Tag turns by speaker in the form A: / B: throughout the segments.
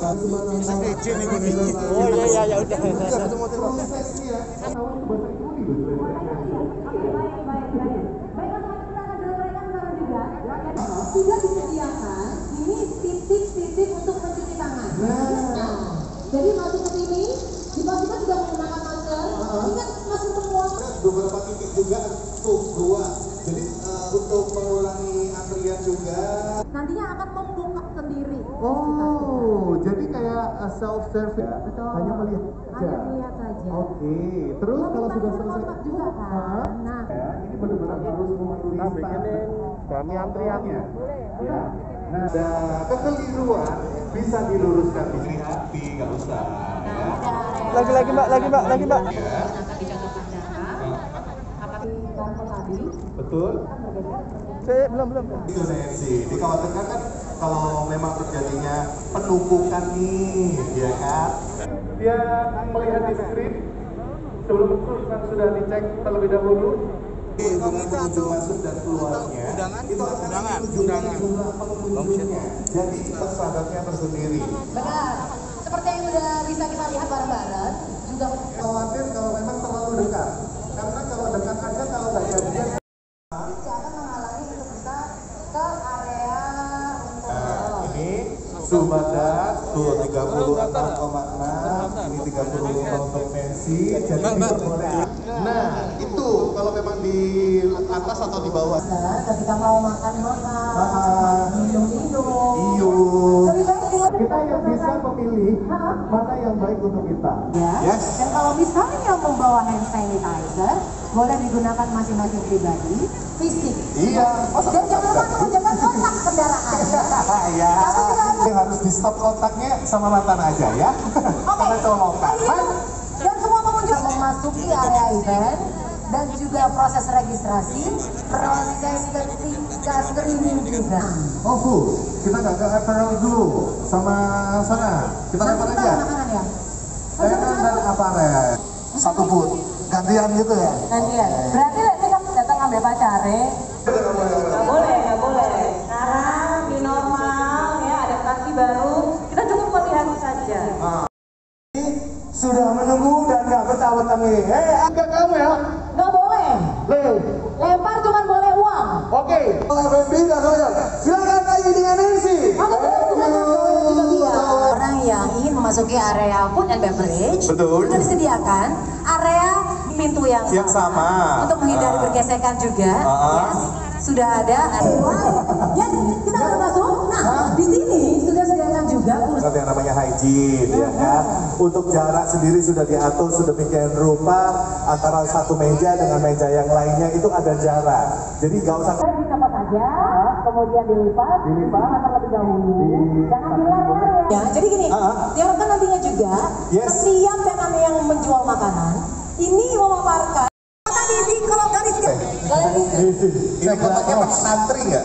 A: Oh iya ya udah.
B: Sudah disediakan ini titik-titik untuk mencuci tangan. Jadi masuk ke sini, dipastikan sudah menggunakan masker. Ingat masuk semua.
C: Beberapa titik juga tuh dua. Jadi untuk mengurangi antrian juga.
B: Nantinya akan membuka sendiri.
C: Oh, jadi kayak self service ya?
B: Betul.
C: Hanya melihat saja.
B: Hanya melihat saja.
C: Oke. Terus kalau sudah selesai
B: juga kan. Nah,
C: ya, ini benar-benar harus memenuhi
A: Kami antriannya.
C: ya. Nah, ada kekeliruan bisa diluruskan di sini hati, nggak usah ya.
A: Lagi mbak.
C: Ya.
B: tadi.
C: Betul.
A: Belum.
C: Itu Nancy, dikhawatirkan kan kalau memang terjadinya penumpukan nih, ya kan? Dia melihat di screen sebelum itu kan sudah dicek terlebih dahulu. Pengunjung masuk dan keluarnya itu akan undangan jumlah pengunjungnya. Jadi standarnya tersendiri.
B: Benar. Seperti yang sudah bisa kita lihat bareng-bareng juga
C: Khawatir kalau memang terlalu dekat. Karena kalau dekat aja kalau nggak jadian
B: akan menghalangi untuk bisa ke area
C: ini suhu badan tuh 36,6, ini 30 untuk Nancy, jadi diperbolehkan. Nah, itu kalau memang di atas atau di bawah.
B: ketika mau makan minum
C: Iyo.
B: lebih baik
C: Kita yang bisa memilih mana yang baik untuk kita.
B: ya.
C: Yes.
B: Dan kalau misalnya membawa hand sanitizer, boleh digunakan masing-masing pribadi, fisik.
C: Iya.
B: Dan jangan lupa menjaga kontak kendaraan.
C: Ya. Ini harus di stop kontaknya sama mantan aja ya. Karena colokan.
B: Dan semua pengunjung memasuki area event dan juga proses registrasi, proses ketika screening juga.
C: Oh Bu, kita nggak ke apparel dulu sama sana. Kita lempar aja.
B: Makanan ya?
C: Lempar dan apparel. Satu Bu, gantian gitu ya?
B: Gantian. Berarti kita datang ambil pacare.
D: Nggak boleh. Sekarang di normal ya, adaptasi baru, kita cukup melihat saja.
C: Sudah menunggu dan nggak betah-betah nih. Angkat kamu ya.
B: Nggak boleh. Lempar cuma boleh uang.
C: Oke. Silakan lagi dengan Nancy.
B: Orang yang ingin memasuki area food and beverage
C: Betul.
B: sudah disediakan area pintu yang
C: sama.
B: untuk menghindari bergesekan juga. Yes, sudah ada. Ya, kita akan masuk. Nah, di sini sudah disediakan juga kursi.
C: Yang namanya hygiene ya kan. Untuk jarak sendiri sudah diatur sedemikian rupa antara satu meja dengan meja yang lainnya itu ada jarak. Jadi nggak usah
B: Dicopot aja, kemudian dilipat terlebih dahulu. Jangan dilempar ya. Jadi gini, diharapkan nantinya juga setiap yang menjual makanan ini memaparkan tadi di kolom garis.
C: ini kotaknya pakai santri nggak?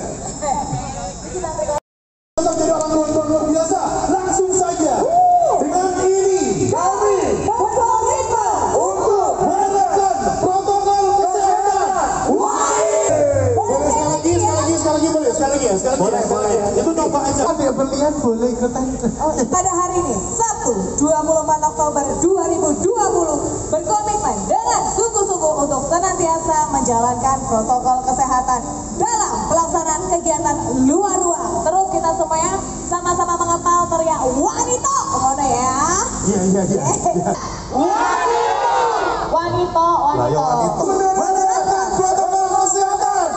C: Menjadi orang luar biasa, langsung saja dengan ini kami untuk menerapkan protokol kesehatan. Sekali lagi. Itu coba aja. Adik berlian boleh ikutan.
D: Pada hari ini, Sabtu 24 Oktober 2020, berkomitmen dengan sungguh-sungguh untuk senantiasa menjalankan protokol kesehatan dalam pelaksanaan kegiatan luar ruang. Terus kita semuanya sama-sama mengepal teriak wanito, kemana ya?
C: Iya.
D: Wanito.
C: Menerapkan protokol kesehatan.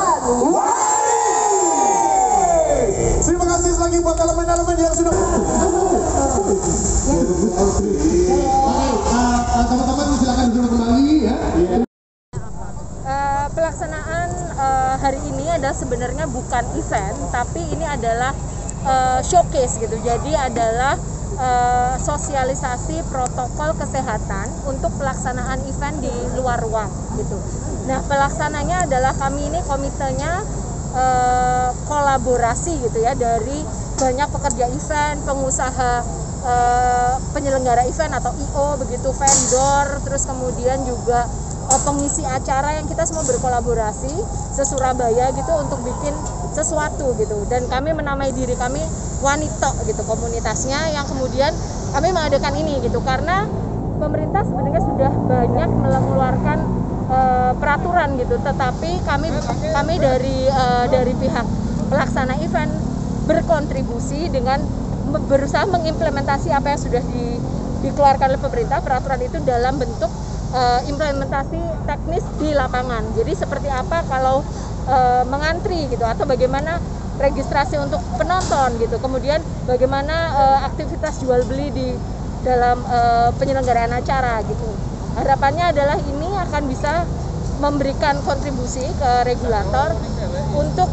C: Terima kasih lagi buat elemen-elemen yang sudah. Teman-teman silakan duduk kembali ya.
E: Pelaksanaan hari ini adalah sebenarnya bukan event, tapi ini adalah showcase gitu. Jadi adalah sosialisasi protokol kesehatan untuk pelaksanaan event di luar ruang gitu. Nah, pelaksananya adalah kami ini komitenya kolaborasi gitu ya dari banyak pekerja event, pengusaha penyelenggara event atau IO begitu, vendor, terus kemudian juga pengisi acara yang kita semua berkolaborasi se-Surabaya gitu untuk bikin sesuatu gitu. Dan kami menamai diri kami Wanito gitu komunitasnya, yang kemudian kami mengadakan ini gitu karena pemerintah sebenarnya sudah banyak mengeluarkan peraturan gitu, tetapi kami dari pihak pelaksana event berkontribusi dengan berusaha mengimplementasi apa yang sudah dikeluarkan oleh pemerintah peraturan itu dalam bentuk implementasi teknis di lapangan. Jadi seperti apa kalau mengantri gitu, atau bagaimana registrasi untuk penonton gitu, kemudian bagaimana aktivitas jual beli di dalam penyelenggaraan acara gitu. Harapannya adalah ini akan bisa memberikan kontribusi ke regulator untuk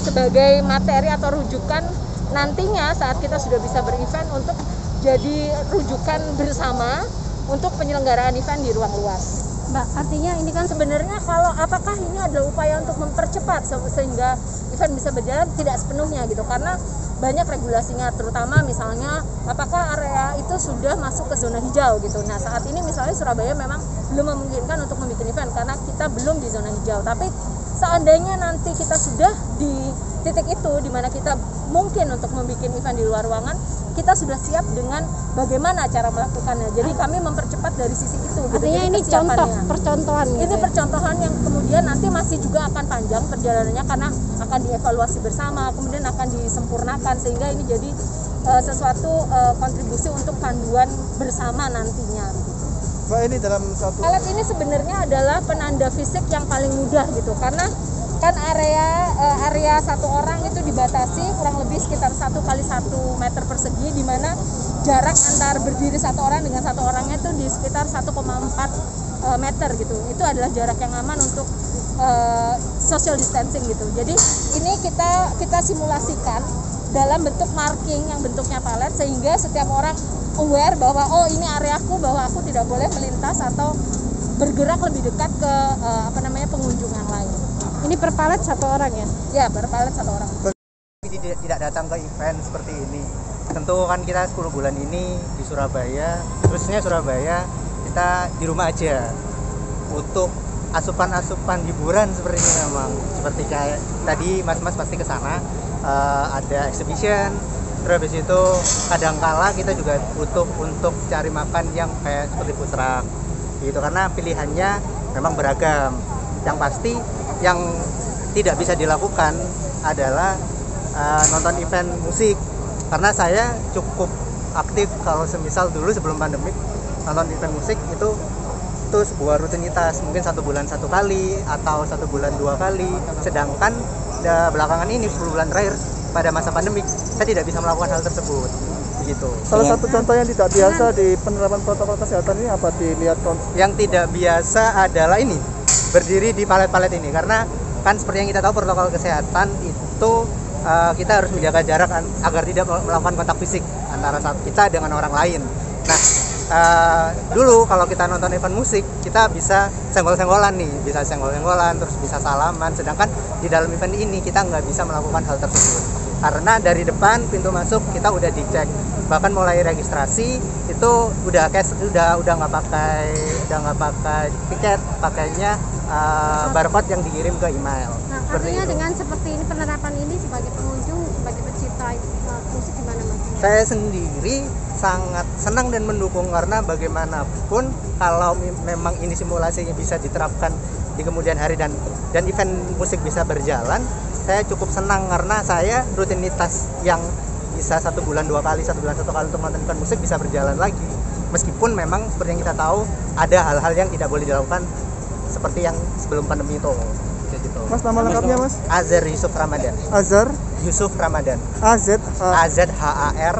E: sebagai materi atau rujukan nantinya saat kita sudah bisa berevent untuk jadi rujukan bersama untuk penyelenggaraan event di ruang luas.
F: Mbak, artinya ini kan
E: Sebenarnya kalau apakah ini adalah upaya untuk mempercepat sehingga event bisa berjalan, tidak sepenuhnya gitu, karena banyak regulasinya, terutama misalnya apakah area itu sudah masuk ke zona hijau gitu. Nah saat ini misalnya Surabaya memang belum memungkinkan untuk membuat event karena kita belum di zona hijau, tapi seandainya nanti kita sudah di titik itu di mana kita mungkin untuk membuat event di luar ruangan, kita sudah siap dengan bagaimana cara melakukannya. Jadi kami mempercepat dari sisi itu.
F: artinya
E: gitu.
F: ini percontohan gitu.
E: Ini percontohan yang kemudian nanti masih juga akan panjang perjalanannya karena akan dievaluasi bersama, kemudian akan disempurnakan sehingga ini jadi sesuatu kontribusi untuk panduan bersama nantinya.
A: Mbak, ini dalam satu
E: Alat ini sebenarnya adalah penanda fisik yang paling mudah gitu, karena kan area satu orang itu dibatasi kurang lebih sekitar 1 kali 1 meter persegi, di mana jarak antar berdiri satu orang dengan satu orangnya itu di sekitar 1,4 meter gitu. Itu adalah jarak yang aman untuk social distancing gitu. Jadi ini kita simulasikan dalam bentuk marking yang bentuknya palet, sehingga setiap orang aware bahwa oh ini areaku, bahwa aku tidak boleh melintas atau bergerak lebih dekat ke pengunjung yang lain.
F: Ini per palet satu orang ya?
E: Ya, per palet satu orang.
G: Tidak datang ke event seperti ini. Tentu kan kita 10 bulan ini di Surabaya, terusnya Surabaya, kita di rumah aja untuk asupan-asupan hiburan seperti ini memang. Seperti kayak tadi mas-mas pasti ke sana, ada exhibition, terus habis itu kadangkala kita juga butuh untuk cari makan yang kayak seperti food truck gitu, karena pilihannya memang beragam. Yang pasti yang tidak bisa dilakukan adalah nonton event musik, karena saya cukup aktif kalau semisal dulu sebelum pandemik nonton event musik itu sebuah rutinitas, mungkin 1 bulan 1 kali atau 1 bulan 2 kali. Sedangkan belakangan ini 10 bulan terakhir pada masa pandemik saya tidak bisa melakukan hal tersebut begitu.
A: salah satu contoh yang tidak biasa di penerapan protokol kesehatan ini apa dilihat
G: Yang tidak biasa adalah ini, berdiri di palet-palet ini, karena kan seperti yang kita tahu protokol kesehatan itu kita harus menjaga jarak agar tidak melakukan kontak fisik antara kita dengan orang lain. Nah dulu kalau kita nonton event musik kita bisa senggol-senggolan nih, bisa senggol-senggolan terus bisa salaman, sedangkan di dalam event ini kita nggak bisa melakukan hal tersebut karena dari depan pintu masuk kita udah dicek, bahkan mulai registrasi itu udah cash, udah nggak pakai tiket, pakainya barcode yang dikirim ke email.
F: Nah, artinya dengan seperti ini penerapan ini sebagai pengunjung, sebagai pecinta musik gimana Mas?
G: Saya sendiri sangat senang dan mendukung, karena bagaimanapun kalau memang ini simulasinya bisa diterapkan di kemudian hari dan event musik bisa berjalan, saya cukup senang karena saya rutinitas yang bisa 1 bulan 2 kali, 1 bulan 1 kali untuk nonton event musik bisa berjalan lagi. Meskipun memang seperti yang kita tahu ada hal-hal yang tidak boleh dilakukan seperti yang sebelum pandemi itu. Gitu.
A: Mas, nama lengkapnya Mas?
G: Azhar Yusuf Ramadan.
A: Azhar
G: Yusuf Ramadan.
A: AZHAR
G: AZHAR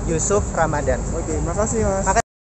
G: Yusuf Ramadan.
A: Oke, makasih Mas.